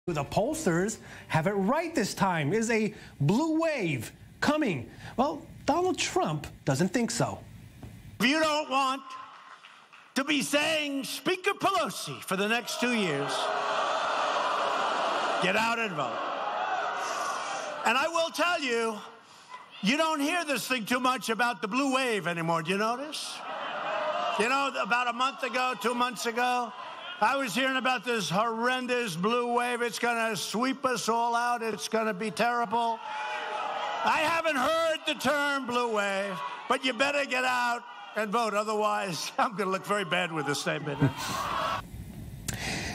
The pollsters have it right this time. Is a blue wave coming? Well, Donald Trump doesn't think so. If you don't want to be saying Speaker Pelosi for the next 2 years, get out and vote. And I will tell you, you don't hear this thing too much about the blue wave anymore. Do you notice? You know, about a month ago, 2 months ago, I was hearing about this horrendous blue wave. It's going to sweep us all out. It's going to be terrible. I haven't heard the term blue wave, but you better get out and vote. Otherwise, I'm going to look very bad with this statement.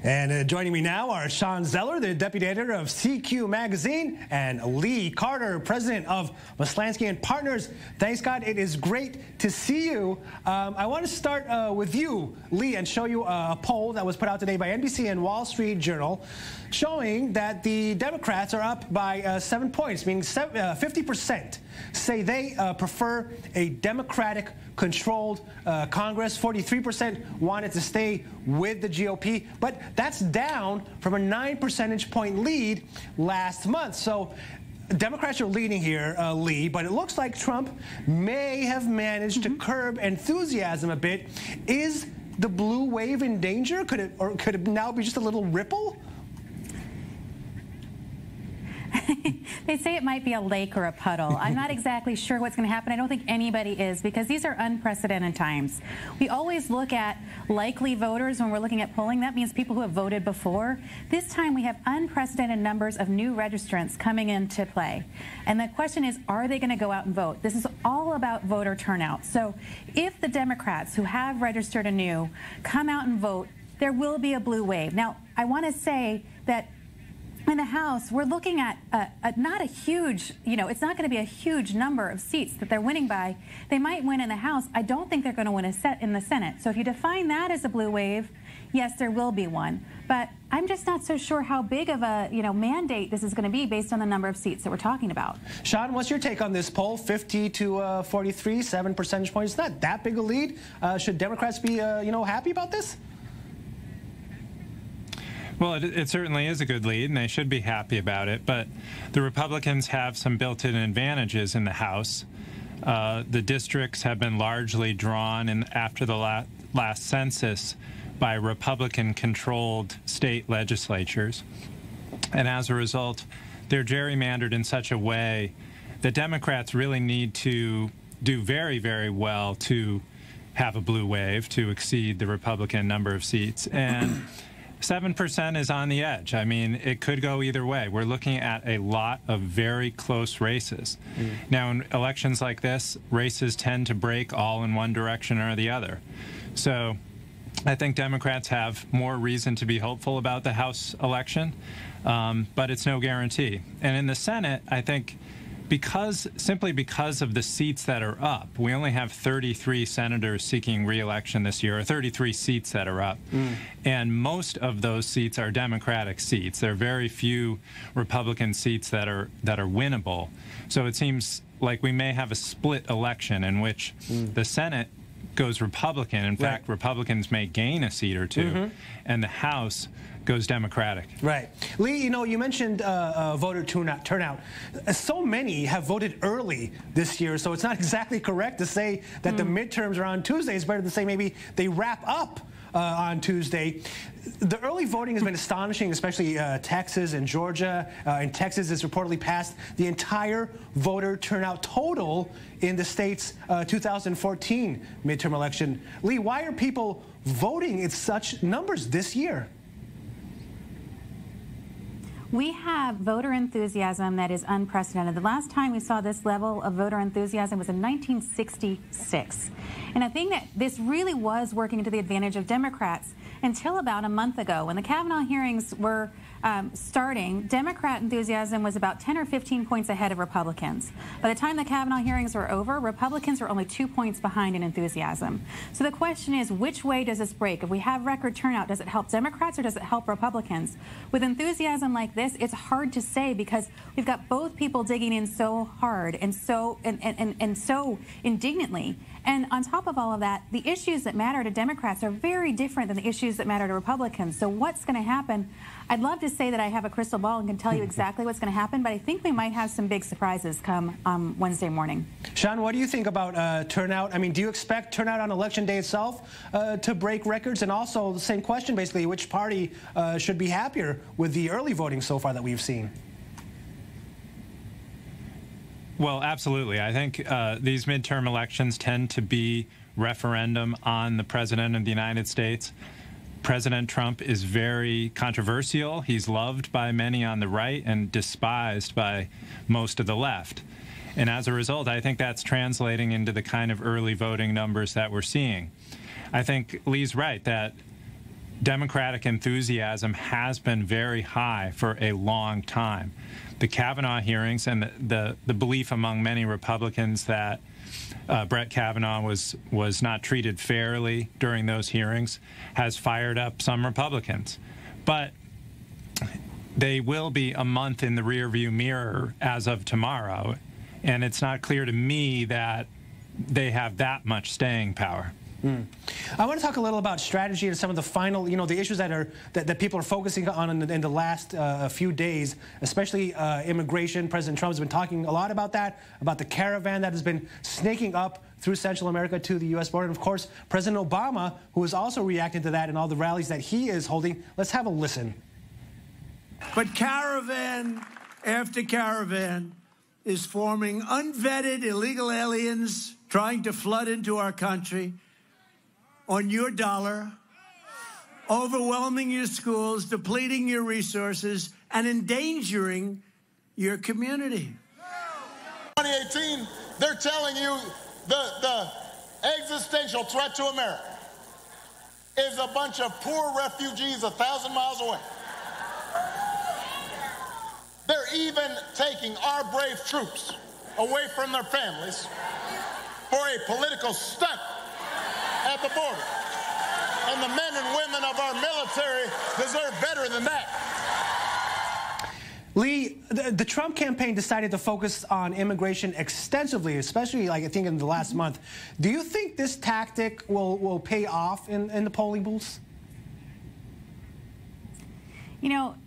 And joining me now are Shawn Zeller, the deputy editor of CQ Magazine, and Lee Carter, president of Maslansky and Partners. Thanks, God. It is great to see you. I want to start with you, Lee, and show you a poll that was put out today by NBC and Wall Street Journal showing that the Democrats are up by 7 points, meaning 50% say they prefer a Democratic-controlled Congress. 43% wanted to stay with the GOP, but that's down from a 9 percentage point lead last month. So Democrats are leading here, Lee, but it looks like Trump may have managed to curb enthusiasm a bit. Is the blue wave in danger? Could it now be just a little ripple? They say it might be a lake or a puddle. I'm not exactly sure what's going to happen. I don't think anybody is, because these are unprecedented times. We always look at likely voters when we're looking at polling. That means people who have voted before. This time we have unprecedented numbers of new registrants coming into play. And the question is, are they going to go out and vote? This is all about voter turnout. So if the Democrats who have registered anew come out and vote, there will be a blue wave. Now, I want to say that in the House, we're looking at not a huge, it's not going to be a huge number of seats that they're winning by. They might win in the House. I don't think they're going to win in the Senate. So if you define that as a blue wave, yes, there will be one. But I'm just not so sure how big of a mandate this is going to be based on the number of seats that we're talking about. Shawn, what's your take on this poll? 50 to 43, 7 percentage points. It's not that big a lead. Should Democrats be happy about this? Well, it certainly is a good lead, and they should be happy about it. But the Republicans have some built-in advantages in the House. The districts have been largely drawn after the last census by Republican-controlled state legislatures. And as a result, they're gerrymandered in such a way that Democrats really need to do very, very well to have a blue wave, to exceed the Republican number of seats. And 7% is on the edge. I mean, it could go either way. We're looking at a lot of very close races. Now, in elections like this, races tend to break all in one direction or the other. So I think Democrats have more reason to be hopeful about the House election, but it's no guarantee. And in the Senate, I think simply because of the seats that are up, we only have 33 senators seeking re-election this year, or 33 seats that are up. And most of those seats are Democratic seats. There are very few Republican seats that are winnable. So it seems like we may have a split election in which the Senate goes Republican. In fact, Republicans may gain a seat or two, and the House goes Democratic. Right. Lee, you mentioned voter turnout. So many have voted early this year, so it's not exactly correct to say that the midterms are on Tuesday. It's better to say maybe they wrap up on Tuesday. The early voting has been astonishing, especially Texas and Georgia. In Texas, it's reportedly passed the entire voter turnout total in the state's 2014 midterm election. Lee, why are people voting in such numbers this year? We have voter enthusiasm that is unprecedented. The last time we saw this level of voter enthusiasm was in 1966. And I think that this really was working to the advantage of Democrats until about a month ago. When the Kavanaugh hearings were starting, Democrat enthusiasm was about 10 or 15 points ahead of Republicans. By the time the Kavanaugh hearings were over, Republicans were only 2 points behind in enthusiasm. So the question is, which way does this break? If we have record turnout, does it help Democrats or does it help Republicans? With enthusiasm like this, it's hard to say because we've got both people digging in so hard and so indignantly. And on top of all of that, the issues that matter to Democrats are very different than the issues issues that matter to Republicans. So what's going to happen? I'd love to say that I have a crystal ball and can tell you exactly what's going to happen, but I think we might have some big surprises come Wednesday morning. Shawn, what do you think about turnout? I mean, do you expect turnout on Election Day itself to break records? And also the same question, basically, which party should be happier with the early voting so far that we've seen? Well, absolutely. I think these midterm elections tend to be referendum on the President of the United States. President Trump is very controversial. He's loved by many on the right and despised by most of the left. And as a result, I think that's translating into the kind of early voting numbers that we're seeing. I think Lee's right that Democratic enthusiasm has been very high for a long time. The Kavanaugh hearings and the belief among many Republicans that Brett Kavanaugh was not treated fairly during those hearings has fired up some Republicans. But they will be a month in the rearview mirror as of tomorrow, and it's not clear to me that they have that much staying power. I want to talk a little about strategy and some of the final, the issues that people are focusing on in the last few days, especially immigration. President Trump has been talking a lot about that, about the caravan that has been snaking up through Central America to the U.S. border. And, of course, President Obama, who is also reacting to that in all the rallies that he is holding. Let's have a listen. But caravan after caravan is forming unvetted illegal aliens trying to flood into our country on your dollar, overwhelming your schools, depleting your resources, and endangering your community. 2018, they're telling you the existential threat to America is a bunch of poor refugees 1,000 miles away. They're even taking our brave troops away from their families for a political stunt at the border. And the men and women of our military deserve better than that. Lee, the Trump campaign decided to focus on immigration extensively, especially, I think, in the last month. Do you think this tactic will pay off in the polling booths?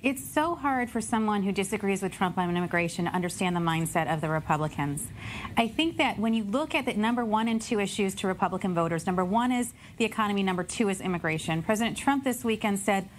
It's so hard for someone who disagrees with Trump on immigration to understand the mindset of the Republicans. I think that when you look at the number 1 and 2 issues to Republican voters, number 1 is the economy, number 2 is immigration. President Trump this weekend said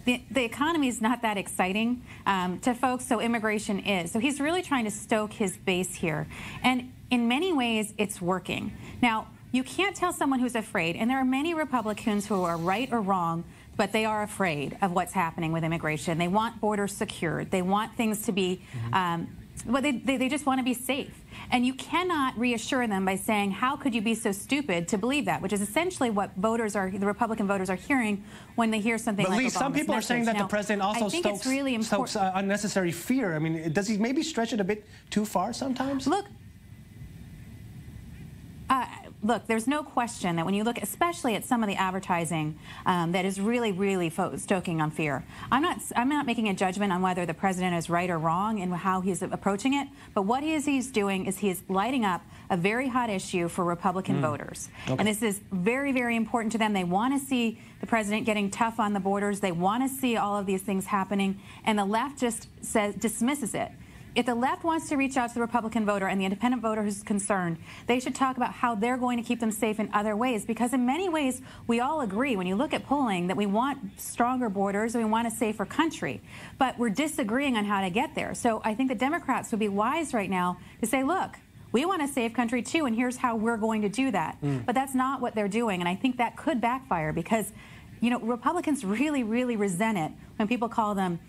the economy is not that exciting to folks, so immigration is. So he's really trying to stoke his base here. And in many ways, it's working. Now, you can't tell someone who's afraid, and there are many Republicans who are right or wrong, but they are afraid of what's happening with immigration. They want borders secured. They want things to be, well, they just want to be safe. And you cannot reassure them by saying, how could you be so stupid to believe that, which is essentially what the Republican voters are hearing when they hear something like Obama's message. Some people are saying that the president also stokes unnecessary fear. I mean, does he maybe stretch it a bit too far sometimes? Look, there's no question that when you look especially at some of the advertising that is really stoking on fear. I'm not making a judgment on whether the president is right or wrong in how he's approaching it, but what he's doing is he is lighting up a very hot issue for Republican voters. Okay. And this is very important to them. They want to see the president getting tough on the borders. They want to see all of these things happening, and the left just dismisses it. If the left wants to reach out to the Republican voter and the independent voter who's concerned, they should talk about how they're going to keep them safe in other ways. Because in many ways, we all agree, when you look at polling, that we want stronger borders and we want a safer country. But we're disagreeing on how to get there. So I think the Democrats would be wise right now to say, look, we want a safe country too, and here's how we're going to do that. But that's not what they're doing, and I think that could backfire because, Republicans really resent it when people call them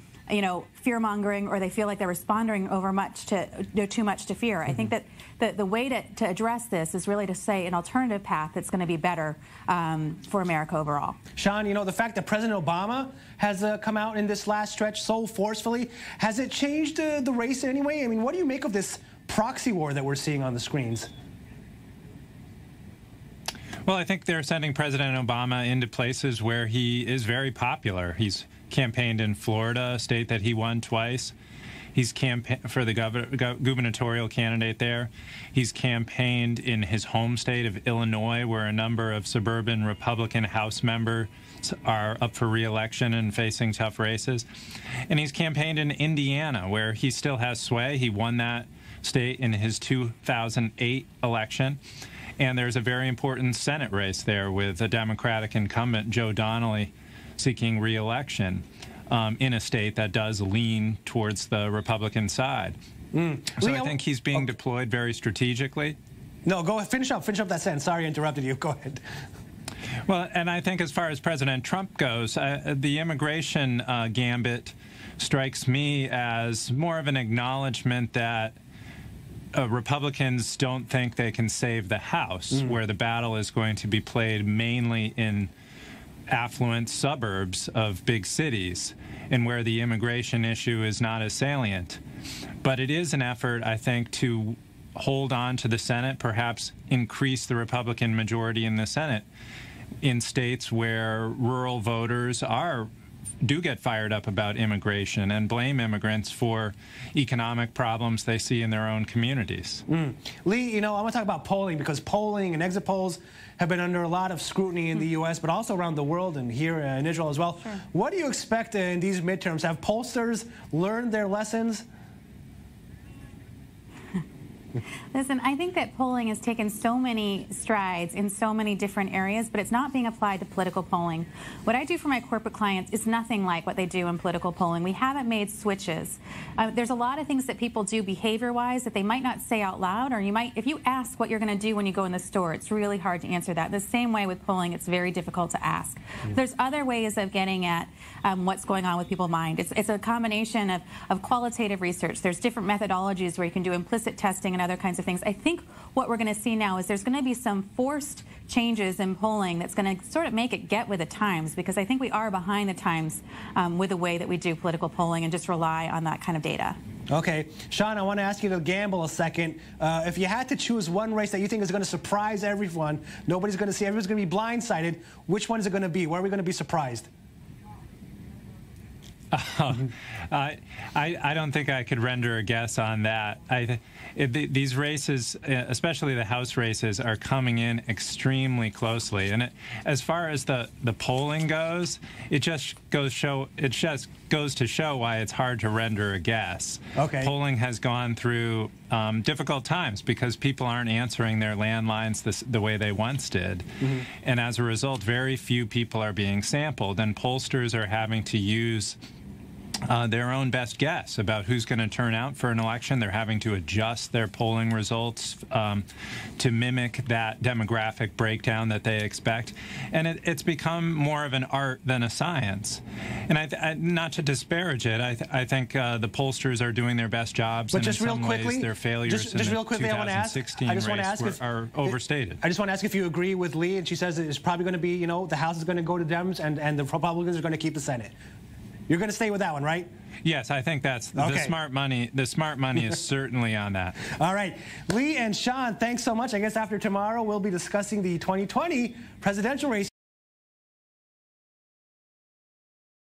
fear-mongering, or they feel like they're responding too much to fear. I think that the way to address this is really to say an alternative path that's going to be better for America overall. Shawn, the fact that President Obama has come out in this last stretch so forcefully, has it changed the race in any way? I mean, what do you make of this proxy war that we're seeing on the screens? Well, I think they're sending President Obama into places where he is very popular. He's campaigned in Florida, a state that he won twice. He's campaigned for the gubernatorial candidate there. He's campaigned in his home state of Illinois, where a number of suburban Republican House member are up for re-election and facing tough races. And he's campaigned in Indiana, where he still has sway. He won that state in his 2008 election. And there's a very important Senate race there with a Democratic incumbent, Joe Donnelly, seeking re-election in a state that does lean towards the Republican side. So I think he's being deployed very strategically. No, go finish up that sentence. Sorry I interrupted you. Go ahead. Well, and I think as far as President Trump goes, the immigration gambit strikes me as more of an acknowledgement that Republicans don't think they can save the House, where the battle is going to be played mainly in affluent suburbs of big cities, and where the immigration issue is not as salient. But it is an effort, I think, to hold on to the Senate, perhaps increase the Republican majority in the Senate in states where rural voters do get fired up about immigration and blame immigrants for economic problems they see in their own communities. Lee, I want to talk about polling, because polling and exit polls have been under a lot of scrutiny in the U.S., but also around the world and here in Israel as well. Sure. What do you expect in these midterms? Have pollsters learned their lessons? Listen, I think that polling has taken so many strides in so many different areas, but it's not being applied to political polling. What I do for my corporate clients is nothing like what they do in political polling. We haven't made switches. There's a lot of things that people do behavior-wise that they might not say out loud, or if you ask what you're going to do when you go in the store, it's really hard to answer that. The same way with polling, it's very difficult to ask. There's other ways of getting at what's going on with people's mind. It's a combination of qualitative research. There's different methodologies where you can do implicit testing and other kinds of things. I think what we're going to see now is there's going to be some forced changes in polling that's going to sort of make it get with the times, because I think we are behind the times with the way that we do political polling and just rely on that kind of data. Okay. Shawn, I want to ask you to gamble a second. If you had to choose one race that you think is going to surprise everyone, nobody's going to see, everyone's going to be blindsided, which one is it going to be? Where are we going to be surprised? I don't think I could render a guess on that. These races, especially the House races, are coming in extremely closely. And as far as the polling goes, it just goes to show why it's hard to render a guess. Okay. Polling has gone through difficult times because people aren't answering their landlines the way they once did. And as a result, very few people are being sampled, and pollsters are having to use their own best guess about who's going to turn out for an election. They're having to adjust their polling results to mimic that demographic breakdown that they expect. And it's become more of an art than a science. And not to disparage it, I think the pollsters are doing their best jobs, but and just in real some quickly, ways their failures just in real the quickly, 2016 race are overstated. I just want to ask if you agree with Lee, and she says it's probably going to be, the House is going to go to Dems, and the Republicans are going to keep the Senate. You're going to stay with that one, right? Yes, I think that's the smart money. The smart money is certainly on that. All right. Lee and Shawn, thanks so much. I guess after tomorrow, we'll be discussing the 2020 presidential race.